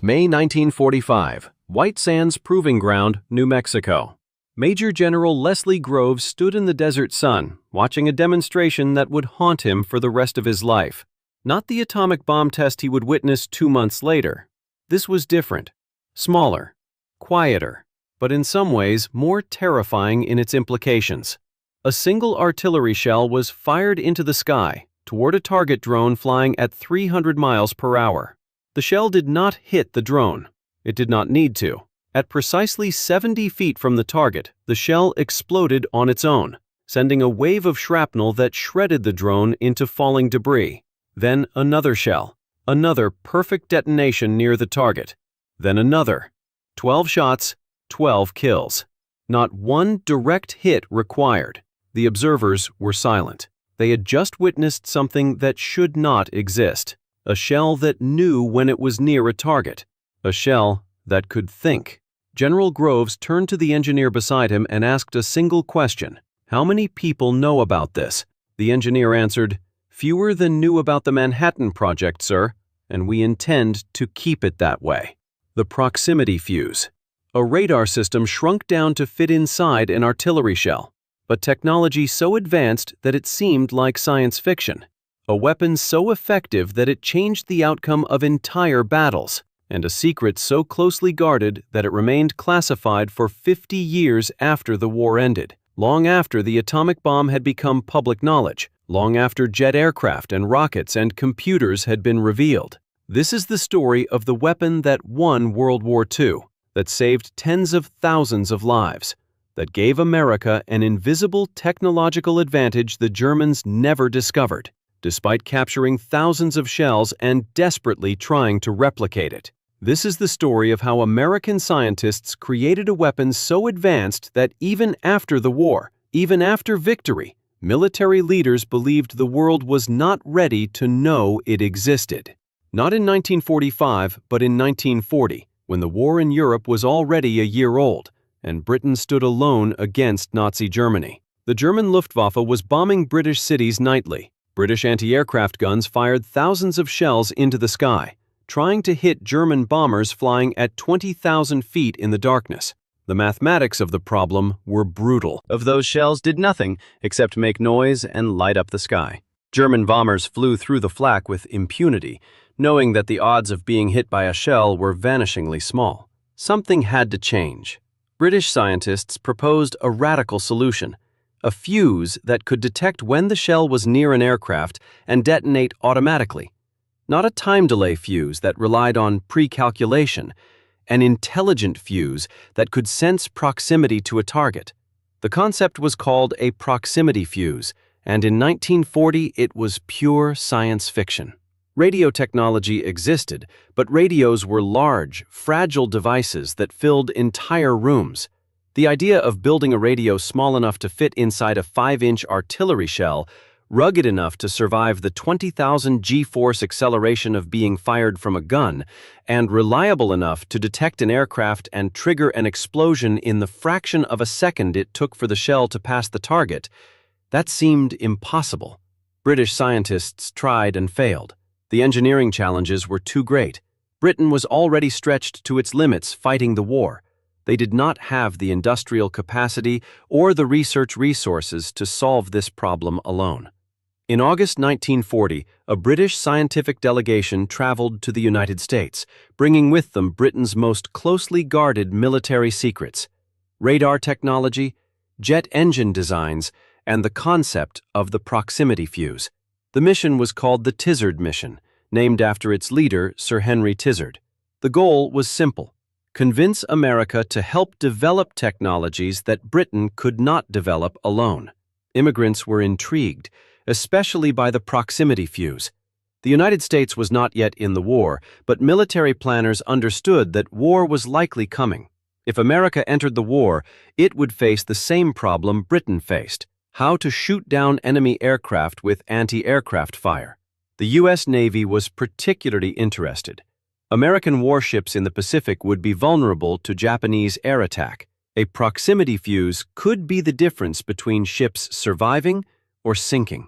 May 1945, White Sands Proving Ground, New Mexico. Major General Leslie Groves stood in the desert sun, watching a demonstration that would haunt him for the rest of his life. Not the atomic bomb test he would witness 2 months later. This was different, smaller, quieter, but in some ways more terrifying in its implications. A single artillery shell was fired into the sky toward a target drone flying at 300 miles per hour. The shell did not hit the drone. It did not need to. At precisely 70 feet from the target, the shell exploded on its own, sending a wave of shrapnel that shredded the drone into falling debris. Then another shell, another perfect detonation near the target. Then another. 12 shots, 12 kills. Not one direct hit required. The observers were silent. They had just witnessed something that should not exist. A shell that knew when it was near a target. A shell that could think. General Groves turned to the engineer beside him and asked a single question. "How many people know about this?" The engineer answered, "Fewer than knew about the Manhattan Project, sir, and we intend to keep it that way." The proximity fuse. A radar system shrunk down to fit inside an artillery shell, but technology so advanced that it seemed like science fiction. A weapon so effective that it changed the outcome of entire battles, and a secret so closely guarded that it remained classified for 50 years after the war ended, long after the atomic bomb had become public knowledge, long after jet aircraft and rockets and computers had been revealed. This is the story of the weapon that won World War II, that saved tens of thousands of lives, that gave America an invisible technological advantage the Germans never discovered, despite capturing thousands of shells and desperately trying to replicate it. This is the story of how American scientists created a weapon so advanced that even after the war, even after victory, military leaders believed the world was not ready to know it existed. Not in 1945, but in 1940, when the war in Europe was already a year old, and Britain stood alone against Nazi Germany. The German Luftwaffe was bombing British cities nightly. British anti-aircraft guns fired thousands of shells into the sky, trying to hit German bombers flying at 20,000 feet in the darkness. The mathematics of the problem were brutal. Of those shells did nothing except make noise and light up the sky. German bombers flew through the flak with impunity, knowing that the odds of being hit by a shell were vanishingly small. Something had to change. British scientists proposed a radical solution. A fuse that could detect when the shell was near an aircraft and detonate automatically. Not a time delay fuse that relied on pre-calculation, an intelligent fuse that could sense proximity to a target. The concept was called a proximity fuse, and in 1940 it was pure science fiction. Radio technology existed, but radios were large, fragile devices that filled entire rooms. The idea of building a radio small enough to fit inside a 5-inch artillery shell, rugged enough to survive the 20,000 G-force acceleration of being fired from a gun, and reliable enough to detect an aircraft and trigger an explosion in the fraction of a second it took for the shell to pass the target, that seemed impossible. British scientists tried and failed. The engineering challenges were too great. Britain was already stretched to its limits fighting the war. They did not have the industrial capacity or the research resources to solve this problem alone. In August 1940, a British scientific delegation traveled to the United States, bringing with them Britain's most closely guarded military secrets: radar technology, jet engine designs, and the concept of the proximity fuse. The mission was called the Tizard Mission, named after its leader, Sir Henry Tizard. The goal was simple: convince America to help develop technologies that Britain could not develop alone. Immigrants were intrigued, especially by the proximity fuse. The United States was not yet in the war, but military planners understood that war was likely coming. If America entered the war, it would face the same problem Britain faced: how to shoot down enemy aircraft with anti-aircraft fire. The U.S. Navy was particularly interested. American warships in the Pacific would be vulnerable to Japanese air attack. A proximity fuse could be the difference between ships surviving or sinking.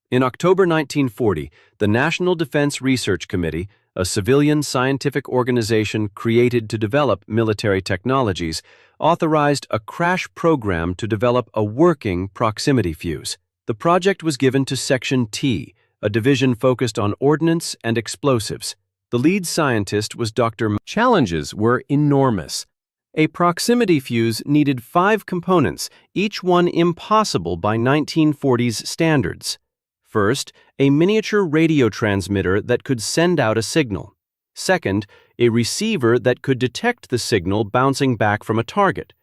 In October 1940, the National Defense Research Committee, a civilian scientific organization created to develop military technologies, authorized a crash program to develop a working proximity fuse. The project was given to Section T, a division focused on ordnance and explosives. The lead scientist was Dr. Challenges were enormous. A proximity fuse needed 5 components, each one impossible by 1940s standards. First, a miniature radio transmitter that could send out a signal. Second, a receiver that could detect the signal bouncing back from a target.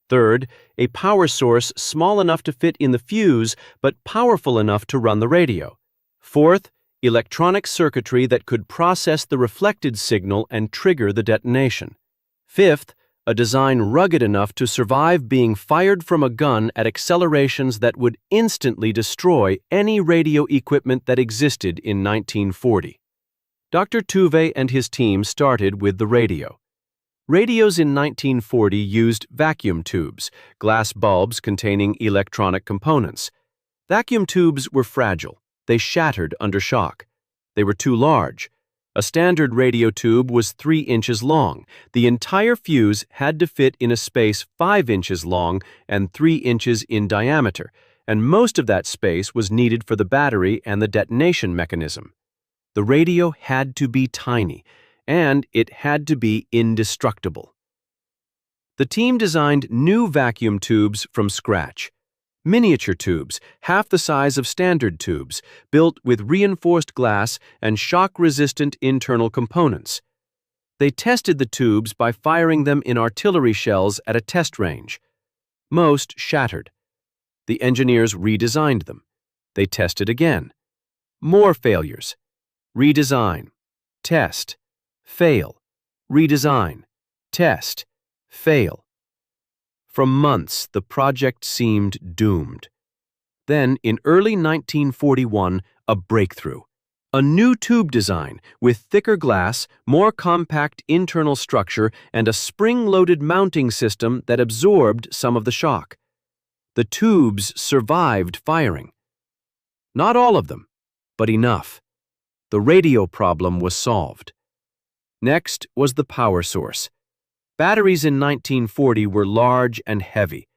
Third, a power source small enough to fit in the fuse but powerful enough to run the radio. Fourth, electronic circuitry that could process the reflected signal and trigger the detonation. Fifth, a design rugged enough to survive being fired from a gun at accelerations that would instantly destroy any radio equipment that existed in 1940. Dr. Tuve and his team started with the radio. Radios in 1940 used vacuum tubes, glass bulbs containing electronic components. Vacuum tubes were fragile. They shattered under shock. They were too large. A standard radio tube was 3 inches long. The entire fuse had to fit in a space 5 inches long and 3 inches in diameter, and most of that space was needed for the battery and the detonation mechanism. The radio had to be tiny, and it had to be indestructible. The team designed new vacuum tubes from scratch. Miniature tubes, half the size of standard tubes, built with reinforced glass and shock-resistant internal components. They tested the tubes by firing them in artillery shells at a test range. Most shattered. The engineers redesigned them. They tested again. More failures. Redesign. Test. Fail. Redesign. Test. Fail. For months, the project seemed doomed. Then, in early 1941, a breakthrough. A new tube design with thicker glass, more compact internal structure, and a spring-loaded mounting system that absorbed some of the shock. The tubes survived firing. Not all of them, but enough. The radio problem was solved. Next was the power source. Batteries in 1940 were large and heavy.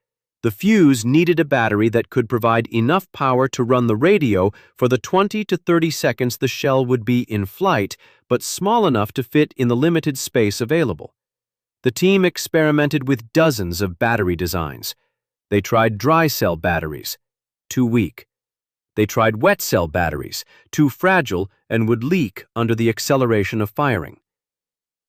The fuse needed a battery that could provide enough power to run the radio for the 20 to 30 seconds the shell would be in flight, but small enough to fit in the limited space available. The team experimented with dozens of battery designs. They tried dry cell batteries, too weak. They tried wet cell batteries, too fragile and would leak under the acceleration of firing.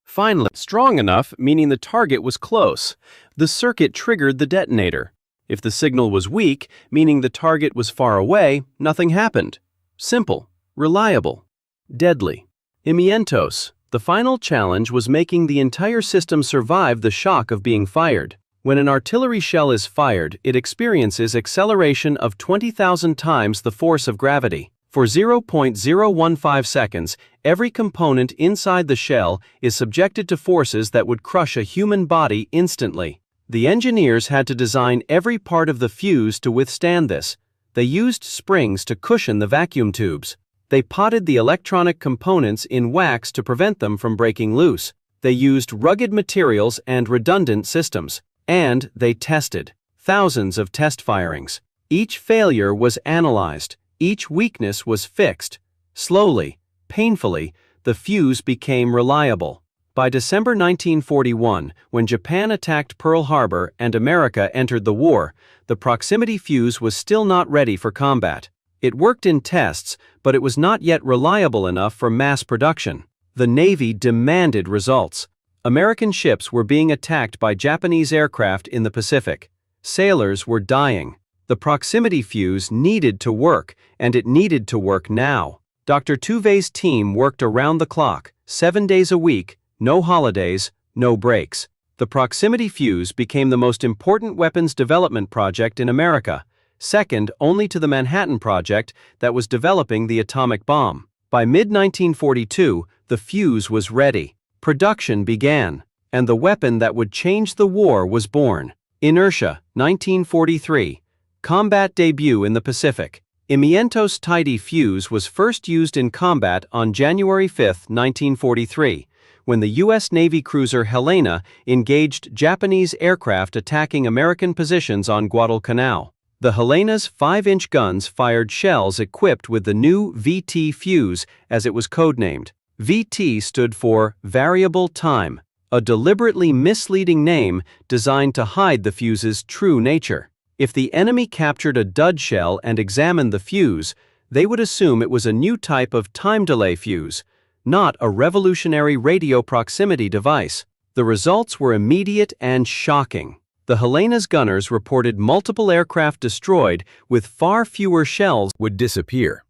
Finally, strong enough, meaning the target was close. The circuit triggered the detonator. If the signal was weak, meaning the target was far away, nothing happened. Simple, reliable, deadly. Imientos. The final challenge was making the entire system survive the shock of being fired. When an artillery shell is fired, it experiences acceleration of 20,000 times the force of gravity. For 0.015 seconds, every component inside the shell is subjected to forces that would crush a human body instantly. The engineers had to design every part of the fuse to withstand this. They used springs to cushion the vacuum tubes. They potted the electronic components in wax to prevent them from breaking loose. They used rugged materials and redundant systems. And they tested. Thousands of test firings. Each failure was analyzed. Each weakness was fixed. Slowly, painfully, the fuse became reliable. By December 1941, when Japan attacked Pearl Harbor and America entered the war, the proximity fuse was still not ready for combat. It worked in tests, but it was not yet reliable enough for mass production. The Navy demanded results. American ships were being attacked by Japanese aircraft in the Pacific. Sailors were dying. The proximity fuse needed to work, and it needed to work now. Dr. Tuve's team worked around the clock, 7 days a week, no holidays, no breaks. The proximity fuse became the most important weapons development project in America, second only to the Manhattan Project that was developing the atomic bomb. By mid-1942, the fuse was ready. Production began, and the weapon that would change the war was born. Inertia, 1943. Combat debut in the Pacific. Imientos Tidy fuse was first used in combat on January 5, 1943, when the U.S. Navy cruiser Helena engaged Japanese aircraft attacking American positions on Guadalcanal. The Helena's 5-inch guns fired shells equipped with the new VT fuse, as it was codenamed. VT stood for Variable Time, a deliberately misleading name designed to hide the fuse's true nature. If the enemy captured a dud shell and examined the fuse, they would assume it was a new type of time delay fuse, not a revolutionary radio proximity device. The results were immediate and shocking. The Helena's gunners reported multiple aircraft destroyed, with far fewer shells would disappear.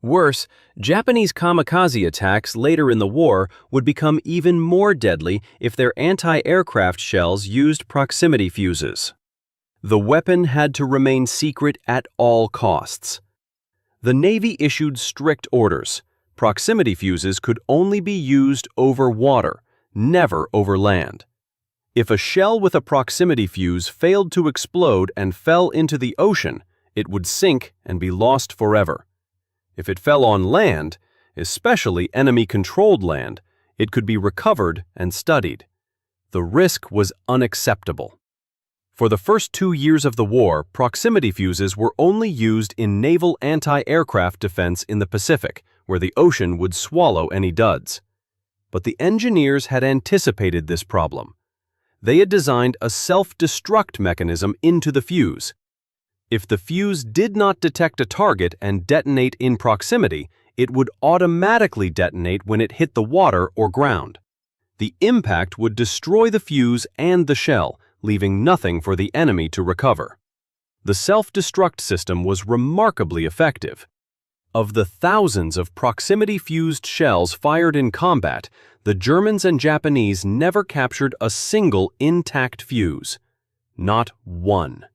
Worse, Japanese kamikaze attacks later in the war would become even more deadly if their anti-aircraft shells used proximity fuses. The weapon had to remain secret at all costs. The Navy issued strict orders. Proximity fuses could only be used over water, never over land. If a shell with a proximity fuse failed to explode and fell into the ocean, it would sink and be lost forever. If it fell on land, especially enemy-controlled land, it could be recovered and studied. The risk was unacceptable. For the first 2 years of the war, proximity fuses were only used in naval anti-aircraft defense in the Pacific, where the ocean would swallow any duds. But the engineers had anticipated this problem. They had designed a self-destruct mechanism into the fuse. If the fuse did not detect a target and detonate in proximity, it would automatically detonate when it hit the water or ground. The impact would destroy the fuse and the shell, leaving nothing for the enemy to recover. The self-destruct system was remarkably effective. Of the thousands of proximity-fused shells fired in combat, the Germans and Japanese never captured a single intact fuse. Not one.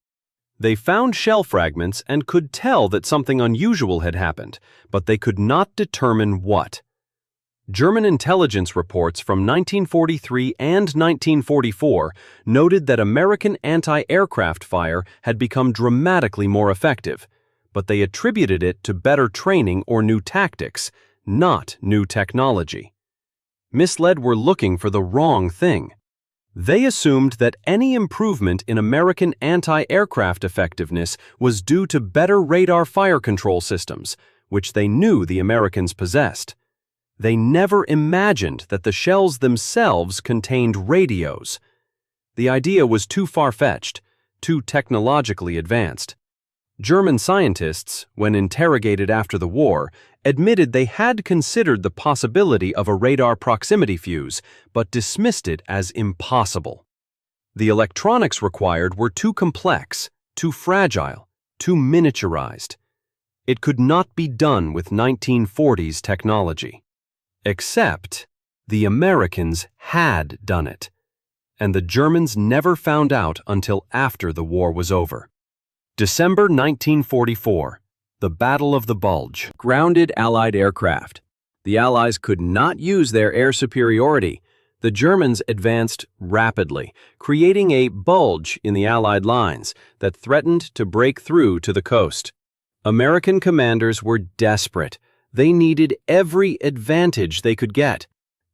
They found shell fragments and could tell that something unusual had happened, but they could not determine what. German intelligence reports from 1943 and 1944 noted that American anti-aircraft fire had become dramatically more effective, but they attributed it to better training or new tactics, not new technology. Misled were looking for the wrong thing. They assumed that any improvement in American anti-aircraft effectiveness was due to better radar fire control systems, which they knew the Americans possessed. They never imagined that the shells themselves contained radios. The idea was too far-fetched, too technologically advanced. German scientists, when interrogated after the war, admitted they had considered the possibility of a radar proximity fuse, but dismissed it as impossible. The electronics required were too complex, too fragile, too miniaturized. It could not be done with 1940s technology. Except the Americans had done it, and the Germans never found out until after the war was over. December 1944, the Battle of the Bulge. Grounded Allied aircraft. The Allies could not use their air superiority. The Germans advanced rapidly, creating a bulge in the Allied lines that threatened to break through to the coast. American commanders were desperate. They needed every advantage they could get.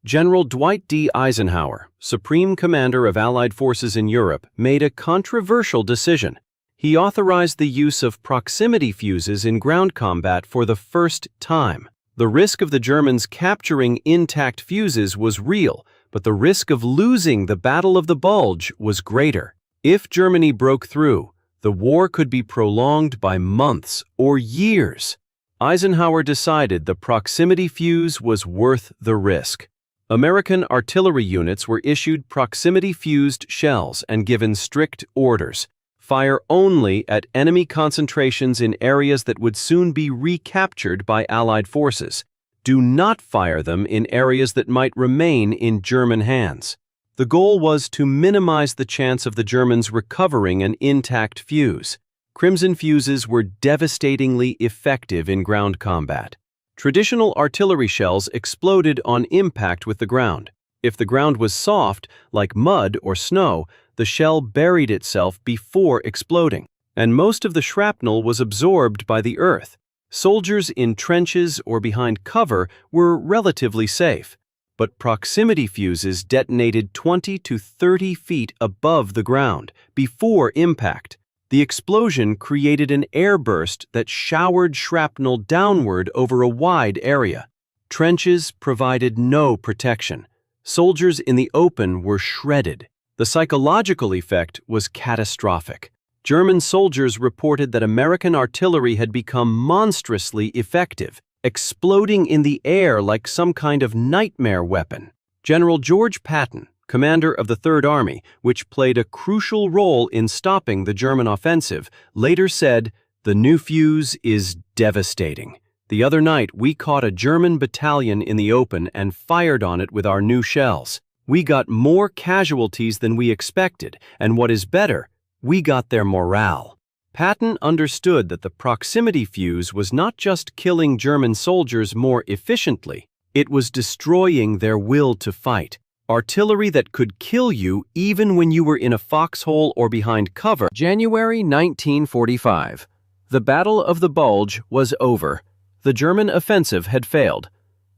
General Dwight D. Eisenhower, Supreme Commander of Allied forces in Europe, made a controversial decision. He authorized the use of proximity fuses in ground combat for the first time. The risk of the Germans capturing intact fuses was real, but the risk of losing the Battle of the Bulge was greater. If Germany broke through, the war could be prolonged by months or years. Eisenhower decided the proximity fuse was worth the risk. American artillery units were issued proximity-fused shells and given strict orders. Fire only at enemy concentrations in areas that would soon be recaptured by Allied forces. Do not fire them in areas that might remain in German hands. The goal was to minimize the chance of the Germans recovering an intact fuse. Crimson fuses were devastatingly effective in ground combat. Traditional artillery shells exploded on impact with the ground. If the ground was soft, like mud or snow, the shell buried itself before exploding. and most of the shrapnel was absorbed by the earth. Soldiers in trenches or behind cover were relatively safe, but proximity fuses detonated 20 to 30 feet above the ground before impact. The explosion created an airburst that showered shrapnel downward over a wide area. Trenches provided no protection. Soldiers in the open were shredded. The psychological effect was catastrophic. German soldiers reported that American artillery had become monstrously effective, exploding in the air like some kind of nightmare weapon. General George Patton, commander of the Third Army, which played a crucial role in stopping the German offensive, later said, "The new fuse is devastating. The other night we caught a German battalion in the open and fired on it with our new shells. We got more casualties than we expected, and what is better, we got their morale." Patton understood that the proximity fuse was not just killing German soldiers more efficiently, it was destroying their will to fight. Artillery that could kill you even when you were in a foxhole or behind cover. January 1945. The Battle of the Bulge was over. The German offensive had failed.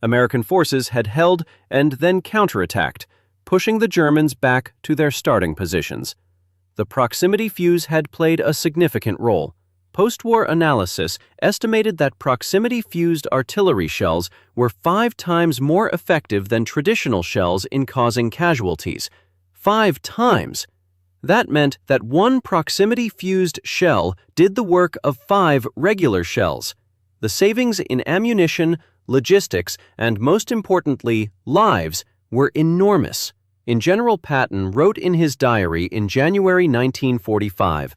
American forces had held and then counterattacked, pushing the Germans back to their starting positions. The proximity fuse had played a significant role. Post-war analysis estimated that proximity-fused artillery shells were 5 times more effective than traditional shells in causing casualties. 5 times! That meant that one proximity-fused shell did the work of 5 regular shells. The savings in ammunition, logistics, and most importantly, lives, were enormous. General Patton wrote in his diary in January 1945,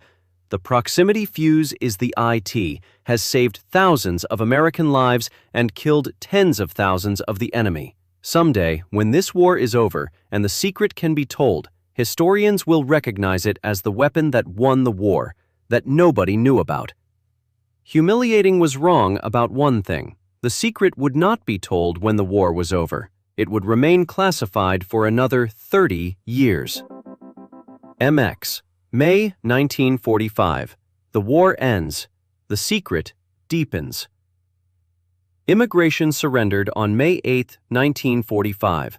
"The proximity fuse is the IT, has saved thousands of American lives and killed tens of thousands of the enemy. Someday, when this war is over and the secret can be told, historians will recognize it as the weapon that won the war, that nobody knew about." Humiliating was wrong about one thing. The secret would not be told when the war was over. It would remain classified for another 30 years. MX, May 1945. The war ends. The secret deepens. Immigration surrendered on May 8, 1945.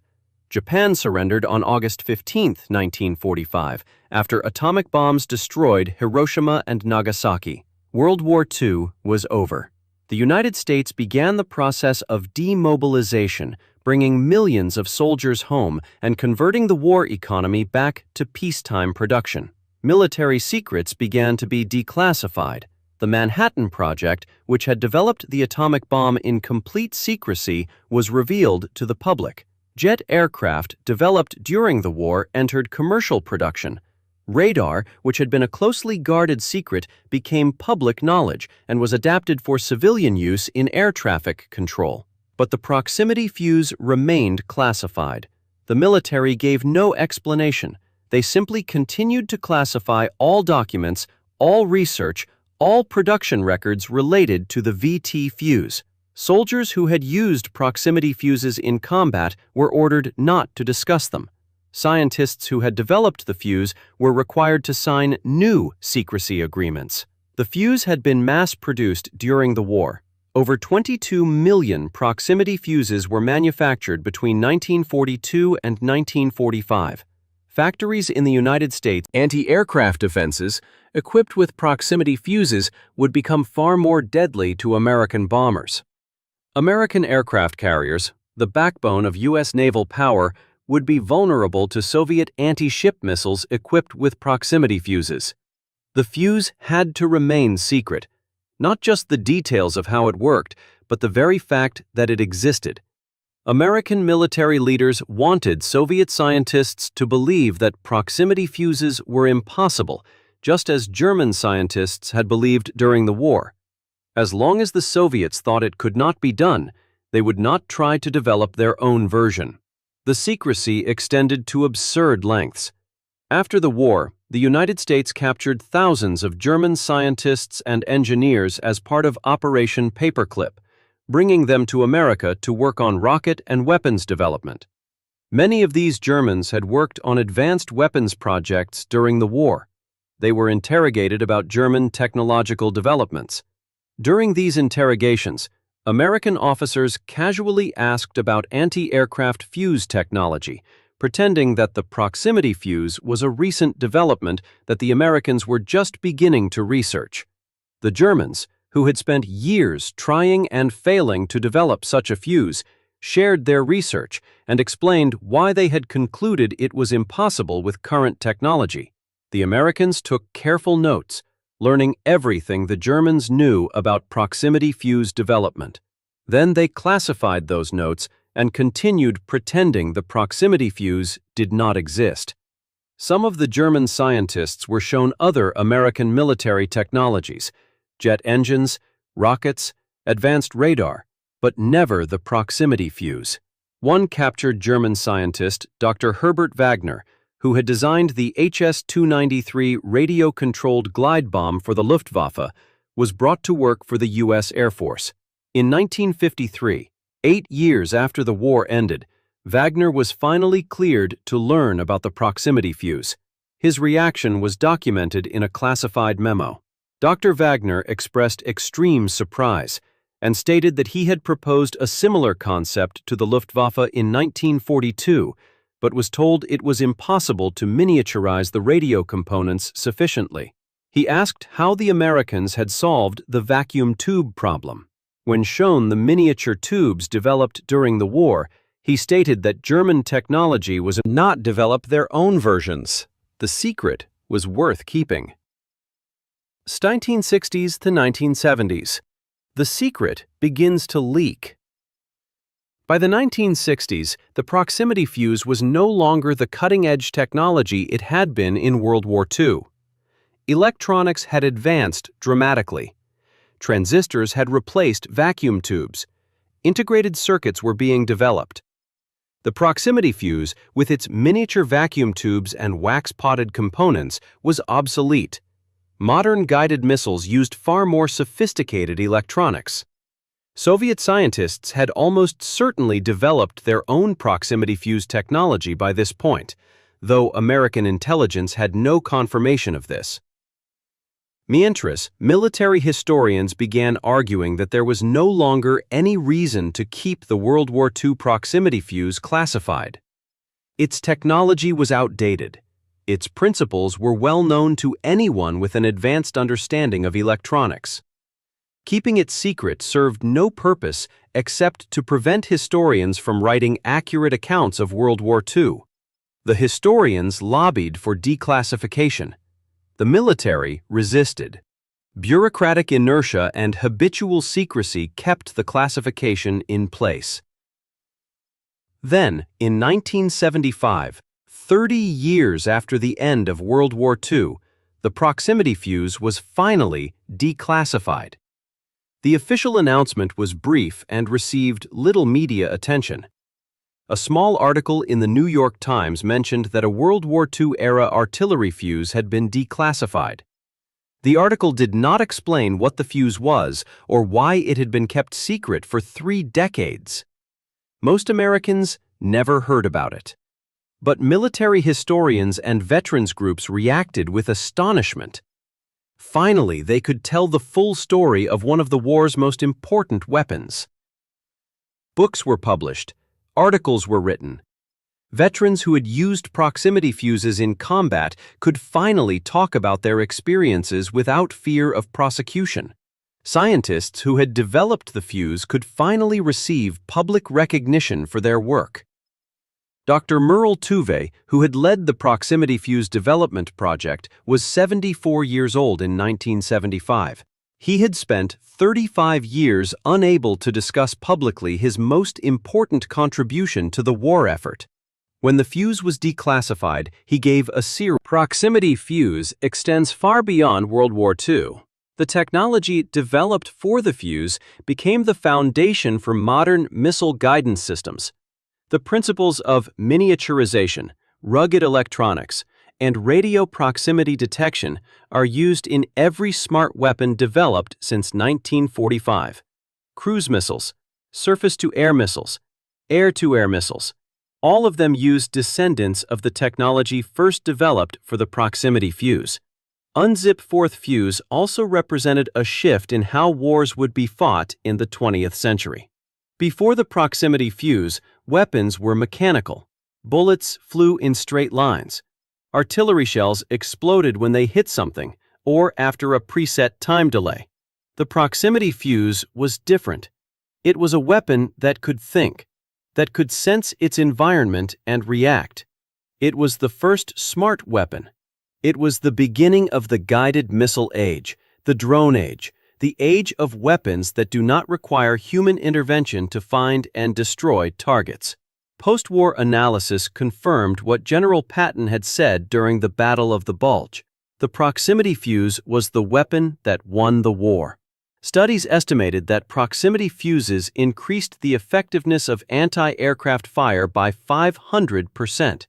Japan surrendered on August 15, 1945, after atomic bombs destroyed Hiroshima and Nagasaki. World War II was over. The United States began the process of demobilization, bringing millions of soldiers home and converting the war economy back to peacetime production. Military secrets began to be declassified. The Manhattan Project, which had developed the atomic bomb in complete secrecy, was revealed to the public. Jet aircraft developed during the war entered commercial production. Radar, which had been a closely guarded secret, became public knowledge and was adapted for civilian use in air traffic control. But the proximity fuse remained classified. The military gave no explanation. They simply continued to classify all documents, all research, all production records related to the VT fuse. Soldiers who had used proximity fuses in combat were ordered not to discuss them. Scientists who had developed the fuse were required to sign new secrecy agreements. The fuse had been mass-produced during the war. Over 22 million proximity fuses were manufactured between 1942 and 1945. Factories in the United States, anti-aircraft defenses, equipped with proximity fuses would become far more deadly to American bombers. American aircraft carriers, the backbone of U.S. naval power, would be vulnerable to Soviet anti-ship missiles equipped with proximity fuses. The fuse had to remain secret. Not just the details of how it worked, but the very fact that it existed. American military leaders wanted Soviet scientists to believe that proximity fuses were impossible, just as German scientists had believed during the war. As long as the Soviets thought it could not be done, they would not try to develop their own version. The secrecy extended to absurd lengths. After the war, the United States captured thousands of German scientists and engineers as part of Operation Paperclip, bringing them to America to work on rocket and weapons development. Many of these Germans had worked on advanced weapons projects during the war. They were interrogated about German technological developments. During these interrogations, American officers casually asked about anti-aircraft fuse technology, pretending that the proximity fuse was a recent development that the Americans were just beginning to research. The Germans, who had spent years trying and failing to develop such a fuse, shared their research and explained why they had concluded it was impossible with current technology. The Americans took careful notes, learning everything the Germans knew about proximity fuse development. Then they classified those notes and continued pretending the proximity fuse did not exist. Some of the German scientists were shown other American military technologies, jet engines, rockets, advanced radar, but never the proximity fuse. One captured German scientist, Dr. Herbert Wagner, who had designed the HS-293 radio-controlled glide bomb for the Luftwaffe, was brought to work for the U.S. Air Force. In 1953, 8 years after the war ended, Wagner was finally cleared to learn about the proximity fuse. His reaction was documented in a classified memo. Dr. Wagner expressed extreme surprise and stated that he had proposed a similar concept to the Luftwaffe in 1942, but was told it was impossible to miniaturize the radio components sufficiently. He asked how the Americans had solved the vacuum tube problem. When shown the miniature tubes developed during the war, he stated that German technology was not develop their own versions. The secret was worth keeping. 1960s to 1970s. The secret begins to leak. By the 1960s, the proximity fuse was no longer the cutting-edge technology it had been in World War II. Electronics had advanced dramatically. Transistors had replaced vacuum tubes. Integrated circuits were being developed. The proximity fuse, with its miniature vacuum tubes and wax-potted components, was obsolete. Modern guided missiles used far more sophisticated electronics. Soviet scientists had almost certainly developed their own proximity fuse technology by this point, though American intelligence had no confirmation of this. Meantras, military historians began arguing that there was no longer any reason to keep the World War II proximity fuse classified. Its technology was outdated. Its principles were well known to anyone with an advanced understanding of electronics. Keeping it secret served no purpose except to prevent historians from writing accurate accounts of World War II. The historians lobbied for declassification. The military resisted. Bureaucratic inertia and habitual secrecy kept the classification in place. Then, in 1975, 30 years after the end of World War II, the proximity fuse was finally declassified. The official announcement was brief and received little media attention. A small article in the New York Times mentioned that a World War II-era artillery fuse had been declassified. The article did not explain what the fuse was or why it had been kept secret for 3 decades. Most Americans never heard about it. But military historians and veterans groups reacted with astonishment. Finally, they could tell the full story of one of the war's most important weapons. Books were published. Articles were written. Veterans who had used proximity fuses in combat could finally talk about their experiences without fear of prosecution. Scientists who had developed the fuse could finally receive public recognition for their work. Dr. Merle Tuve, who had led the proximity fuse development project, was 74 years old in 1975. He had spent 35 years unable to discuss publicly his most important contribution to the war effort. When the fuse was declassified, he gave a series. Proximity fuse extends far beyond World War II. The technology developed for the fuse became the foundation for modern missile guidance systems. The principles of miniaturization, rugged electronics, and radio proximity detection are used in every smart weapon developed since 1945. Cruise missiles, surface-to-air missiles, air-to-air missiles, all of them use descendants of the technology first developed for the proximity fuse. Unzip fourth fuse also represented a shift in how wars would be fought in the 20th century. Before the proximity fuse, weapons were mechanical. Bullets flew in straight lines. Artillery shells exploded when they hit something, or after a preset time delay. The proximity fuse was different. It was a weapon that could think, that could sense its environment and react. It was the first smart weapon. It was the beginning of the guided missile age, the drone age, the age of weapons that do not require human intervention to find and destroy targets. Post-war analysis confirmed what General Patton had said during the Battle of the Bulge. The proximity fuse was the weapon that won the war. Studies estimated that proximity fuses increased the effectiveness of anti-aircraft fire by 500%.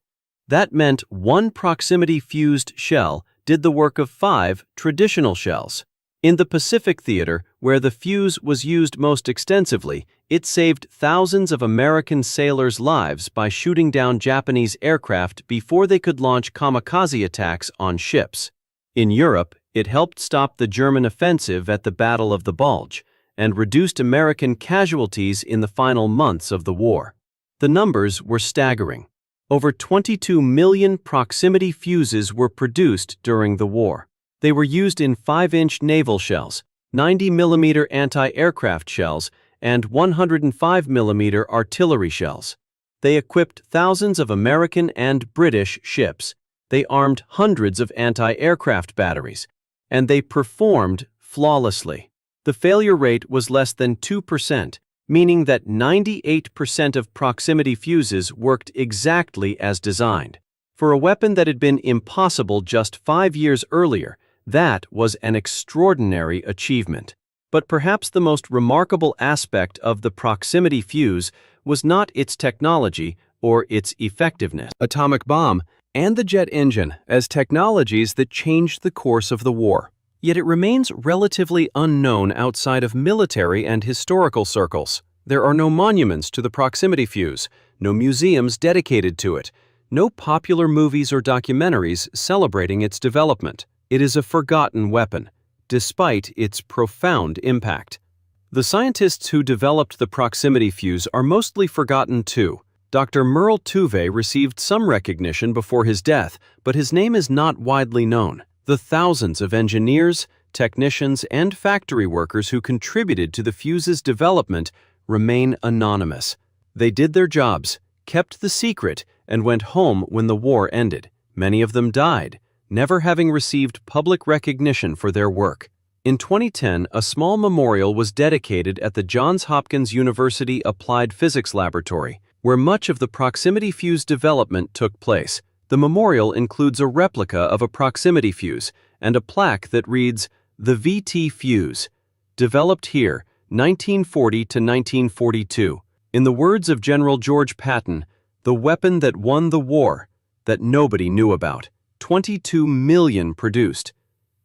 That meant one proximity-fused shell did the work of 5 traditional shells. In the Pacific theater, where the fuse was used most extensively, it saved thousands of American sailors' lives by shooting down Japanese aircraft before they could launch kamikaze attacks on ships. In Europe, it helped stop the German offensive at the Battle of the Bulge and reduced American casualties in the final months of the war. The numbers were staggering. Over 22 million proximity fuses were produced during the war. They were used in 5-inch naval shells, 90mm anti-aircraft shells, and 105mm artillery shells. They equipped thousands of American and British ships. They armed hundreds of anti-aircraft batteries, and they performed flawlessly. The failure rate was less than 2%, meaning that 98% of proximity fuses worked exactly as designed. For a weapon that had been impossible just 5 years earlier, that was an extraordinary achievement. But perhaps the most remarkable aspect of the proximity fuse was not its technology or its effectiveness. Atomic bomb and the jet engine as technologies that changed the course of the war. Yet it remains relatively unknown outside of military and historical circles. There are no monuments to the proximity fuse, no museums dedicated to it, no popular movies or documentaries celebrating its development. It is a forgotten weapon, despite its profound impact. The scientists who developed the proximity fuse are mostly forgotten too. Dr. Merle Tuve received some recognition before his death, but his name is not widely known. The thousands of engineers, technicians, and factory workers who contributed to the fuse's development remain anonymous. They did their jobs, kept the secret, and went home when the war ended. Many of them died, never having received public recognition for their work. In 2010, a small memorial was dedicated at the Johns Hopkins University Applied Physics Laboratory, where much of the proximity fuse development took place. The memorial includes a replica of a proximity fuse and a plaque that reads, "The VT Fuse, developed here, 1940 to 1942. In the words of General George Patton, the weapon that won the war, that nobody knew about. 22 million produced.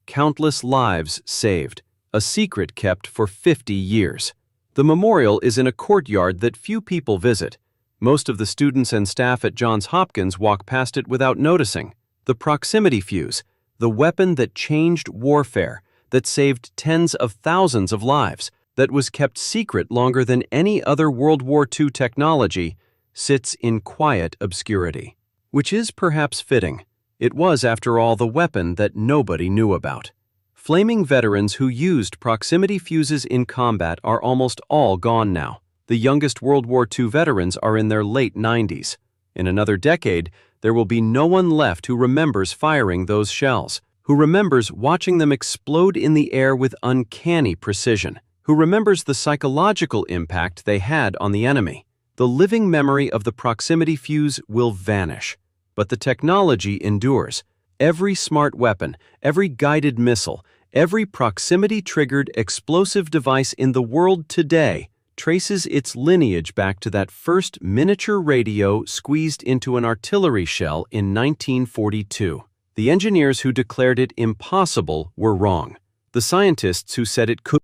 Countless lives saved. A secret kept for 50 years. The memorial is in a courtyard that few people visit. Most of the students and staff at Johns Hopkins walk past it without noticing. The proximity fuse, the weapon that changed warfare, that saved tens of thousands of lives, that was kept secret longer than any other World War II technology, sits in quiet obscurity. Which is perhaps fitting. It was, after all, the weapon that nobody knew about. Flaming veterans who used proximity fuses in combat are almost all gone now. The youngest World War II veterans are in their late 90s. In another decade, there will be no one left who remembers firing those shells, who remembers watching them explode in the air with uncanny precision, who remembers the psychological impact they had on the enemy. The living memory of the proximity fuse will vanish, but the technology endures. Every smart weapon, every guided missile, every proximity-triggered explosive device in the world today traces its lineage back to that first miniature radio squeezed into an artillery shell in 1942. The engineers who declared it impossible were wrong. The scientists who said it could